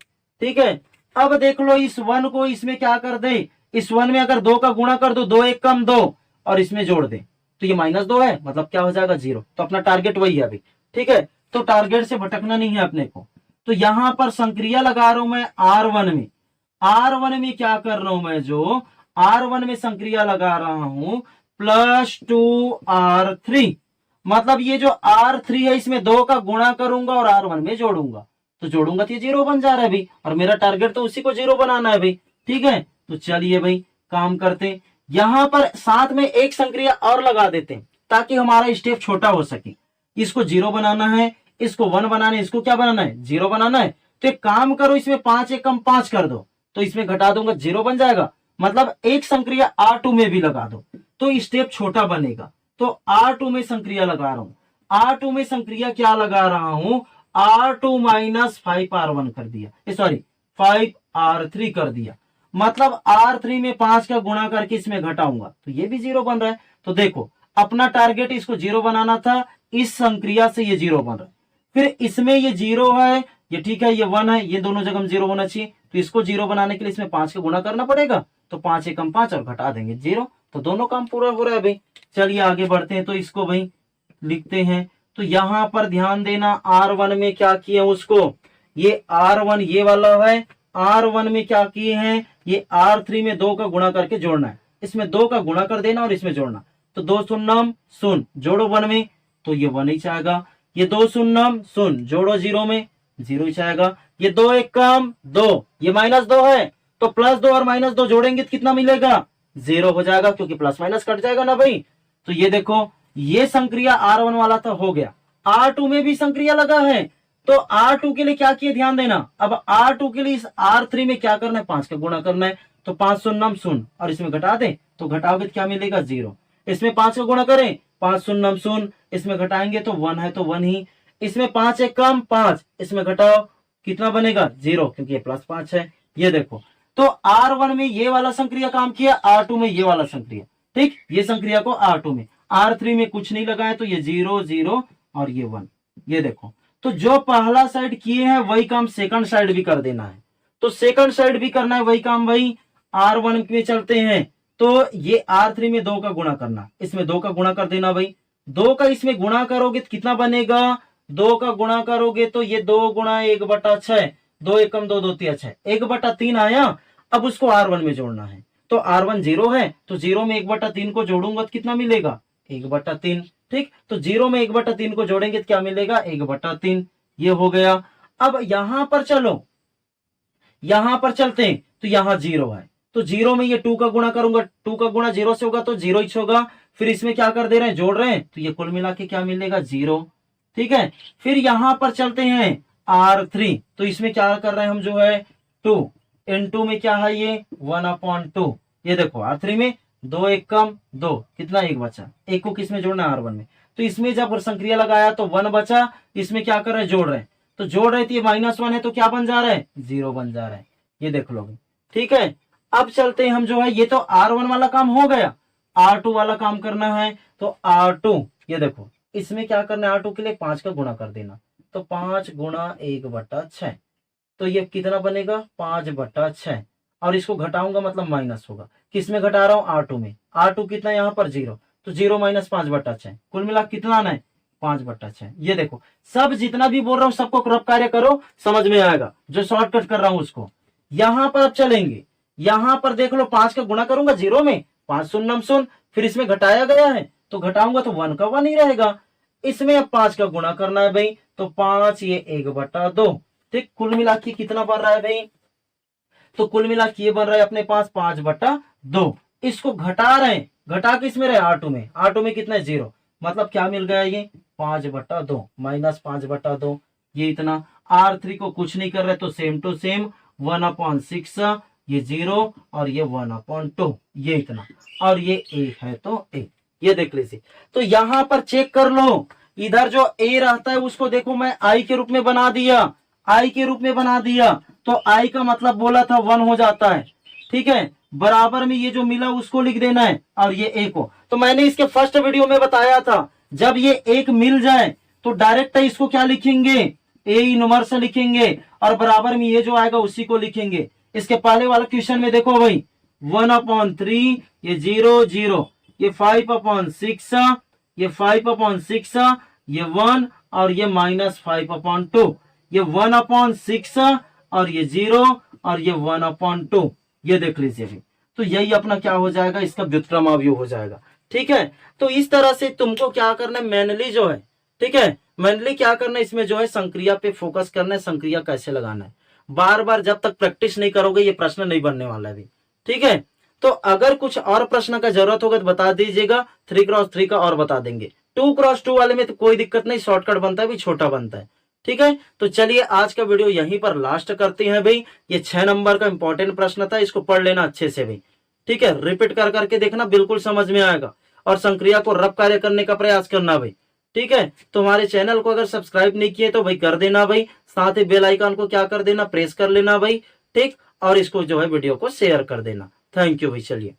ठीक है। अब देख लो, इस 1 को इसमें क्या कर दे, इस 1 में अगर 2 का गुणा कर दो, 2 एकम 2, और इसमें जोड़ दे, तो ये -2 है, मतलब क्या हो जाएगा 0। तो अपना टारगेट वही है अभी, ठीक है। तो टारगेट से भटकना नहीं है अपने को। तो यहां पर संक्रिया लगा रहा हूं मैं R1 में क्या कर रहा हूं मैं, जो R1 में संक्रिया लगा रहा हूं +2R3, मतलब ये जो R3 है इसमें 2 का गुणा करूंगा और R1 में जोड़ूंगा, तो जोड़ूंगा तो ये 0 बन जा रहा है भाई, और मेरा टारगेट तो उसी को 0 बनाना है भाई, ठीक है। तो चलिए भाई काम करते, यहां पर साथ में एक संक्रिया और लगा देते हैं ताकि हमारा स्टेप छोटा हो सके। इसको 0 बनाना है, इसको 1 बनाना है, इसको क्या बनाना है, 0 बनाना है। तो एक काम करो, इसमें 5 एकम 5 कर दो, तो इसमें घटा दूंगा 0 बन जाएगा, मतलब एक संक्रिया R2 में भी लगा दो तो स्टेप छोटा बनेगा। तो R2 में संक्रिया लगा रहा हूं, R2 में संक्रिया क्या लगा रहा हूं, R2 माइनस 5R1 कर दिया, सॉरी 5R3 कर दिया। मतलब R3 में 5 का गुणा करके इसमें घटाऊंगा तो ये भी 0 बन रहा है। तो देखो अपना टारगेट इसको 0 बनाना था, इस संक्रिया से ये 0 बन रहा है। फिर इसमें ये 0 है, ये ठीक है, ये 1 है, ये दोनों जगह 0 होना चाहिए। तो इसको 0 बनाने के लिए इसमें 5 का गुणा करना पड़ेगा। तो 5 एकम 5 और घटा देंगे 0। तो दोनों काम पूरा हो रहा है भाई। चलिए आगे बढ़ते हैं। तो इसको भाई लिखते हैं। तो यहां पर ध्यान देना, R1 में क्या किए उसको, ये R1 ये वाला है, R1 में क्या किए हैं, ये R3 में 2 का गुणा करके जोड़ना है। इसमें 2 का गुणा कर देना और इसमें जोड़ना। तो 2 शून्यम शून्य जोड़ो 1 में तो ये 1 ही आएगा। ये 2 शून्यम शून्य जोड़ो 0 में 0 ही आएगा। ये 2 एकम 2, ये -2 है तो +2 और -2 जोड़ेंगे तो कितना मिलेगा, 0 हो जाएगा, क्योंकि प्लस माइनस कट जाएगा ना भाई। तो ये देखो ये संक्रिया R1 वाला था, हो गया। R2 में भी संक्रिया लगा है। तो R2 के लिए क्या किए ध्यान देना। अब R2 के लिए इस R3 में क्या करना है, 5 का गुणा करना है। तो 5 शून्यम शून्य और इसमें घटा दें तो घटाओगे तो क्या मिलेगा, 0। इसमें 5 का गुणा करें, 5 शून्यम शून्य, इसमें घटाएंगे तो 1 है तो 1 ही। इसमें 5 एकम 5, इसमें घटाओ कितना बनेगा, 0, क्योंकि ये +5 है। ये देखो तो R1 में ये वाला संक्रिया काम किया, R2 में ये वाला संक्रिया, ठीक, ये संक्रिया को R2 में, R3 में कुछ नहीं लगाया तो ये 0 0 और ये 1। ये देखो तो जो पहला साइड किए हैं वही काम सेकंड साइड भी कर देना है। तो सेकंड साइड भी करना है वही काम भाई। R1 में चलते हैं। तो ये R3 में 2 का गुणा करना, इसमें 2 का गुणा कर देना भाई। 2 का इसमें गुणा करोगे तो कितना बनेगा, 2 का गुणा करोगे तो ये 2 गुणा 1/6, 2 एकम 2 2 3 6, 1/3 आया। अब उसको R1 में जोड़ना है। तो R1 0 है तो 0 में 1/3 को जोड़ूंगा तो कितना मिलेगा, 1/3, ठीक। तो 0 में 1/3 को जोड़ेंगे तो क्या मिलेगा, 1/3। ये हो गया। अब यहां पर चलो, यहां पर चलते हैं। तो यहां 0 है तो 0 में ये 2 का गुणा करूंगा, 2 का गुणा 0 से होगा तो 0 ही होगा। फिर इसमें क्या कर दे रहे हैं, जोड़ रहे हैं, तो ये कुल मिला के क्या मिलेगा, 0, ठीक है। फिर यहां पर चलते हैं R3। तो इसमें क्या कर रहे हैं हम, जो है 2 × में क्या है, ये 1/2। ये देखो R3 में 2 एकम 2, कितना 1 बचा, 1 को किसमें जोड़ना है, R1 में। तो इसमें जब संक्रिया लगाया तो 1 बचा, इसमें क्या कर रहे हैं, जोड़ रहे हैं। तो जोड़ रहे थे, ये -1 है तो क्या बन जा रहा है, 0 बन जा रहा है। ये देख लो, ठीक है। अब चलते हैं हम, जो है ये तो R1 वाला काम हो गया। R2 वाला काम करना है। तो R2, ये देखो इसमें क्या करना है, R2 के लिए 5 का गुणा कर देना। तो 5 गुणा 1/6, तो ये कितना बनेगा, 5/6। और इसको घटाऊंगा मतलब माइनस होगा। किसमें घटा रहा हूं, R2 में। R2 कितना यहाँ पर 0, तो 0 - 5/6, कुल मिला कितना आना है, 5/6। ये देखो सब जितना भी बोल रहा हूं सबको क्रम कार्य करो, समझ में आएगा। जो शॉर्टकट कर रहा हूं उसको। यहां पर अब चलेंगे, यहां पर देख लो 5 का गुणा करूंगा 0 में, 5 शून्यम शून्य, फिर इसमें घटाया गया है तो घटाऊंगा तो 1 का 1 ही रहेगा। इसमें अब 5 का गुणा करना है भाई। तो 5 ये 1/2, ठीक। कुल मिला के कितना बन रहा है भाई, तो कुल मिला के ये बन रहा है अपने पास 5/2। इसको घटा रहे हैं, घटा के इसमें रहे R2 में, R2 में कितना है, 0। मतलब क्या मिल गया, ये 5/2 -5/2, ये इतना। R3 को कुछ नहीं कर रहे तो सेम टू सेम 1/6, ये 0 और ये 1/2, ये इतना। और ये A है तो A, ये देख लीजिए। तो यहां पर चेक कर लो, इधर जो A रहता है उसको देखो मैं I के रूप में बना दिया, I के रूप में बना दिया। तो I का मतलब बोला था 1 हो जाता है, ठीक है। बराबर में ये जो मिला उसको लिख देना है और ये A को। तो मैंने इसके फर्स्ट वीडियो में बताया था, जब ये 1 मिल जाए तो डायरेक्ट इसको क्या लिखेंगे, A इनवर्स लिखेंगे और बराबर में ये जो आएगा उसी को लिखेंगे। इसके पहले वाला क्वेश्चन में देखो भाई, 1/3, ये 0 0, ये 5/6, ये 5/6, ये 1 और ये -5/2, ये 1/6 और ये 0 और ये 1/2, ये देख लीजिए अभी। तो यही अपना क्या हो जाएगा, इसका व्युत्क्रम अवयव हो जाएगा, ठीक है। तो इस तरह से तुमको क्या करना है, मैनुअली जो है, ठीक है, मैनुअली क्या करना है, इसमें जो है संक्रिया पे फोकस करना है, संक्रिया कैसे लगाना है। बार बार जब तक प्रैक्टिस नहीं करोगे ये प्रश्न नहीं बनने वाला है, ठीक है। तो अगर कुछ और प्रश्न का जरूरत होगा तो बता दीजिएगा, 3x3 का और बता देंगे। 2x2 वाले में तो कोई दिक्कत नहीं, शॉर्टकट बनता है भी, छोटा बनता है, ठीक है। तो चलिए आज का वीडियो यहीं पर लास्ट करते हैं भाई। ये 6 नंबर का इंपॉर्टेंट प्रश्न था, इसको पढ़ लेना अच्छे से भाई, ठीक है। रिपीट कर करके देखना, बिल्कुल समझ में आएगा। और संक्रिया को रफ कार्य करने का प्रयास करना भाई, ठीक है। तो हमारे चैनल को अगर सब्सक्राइब नहीं किए तो भाई कर देना भाई, साथ ही बेल आइकन को क्या कर देना, प्रेस कर लेना भाई, ठीक। और इसको जो है वीडियो को शेयर कर देना। थैंक यू भाई, चलिए।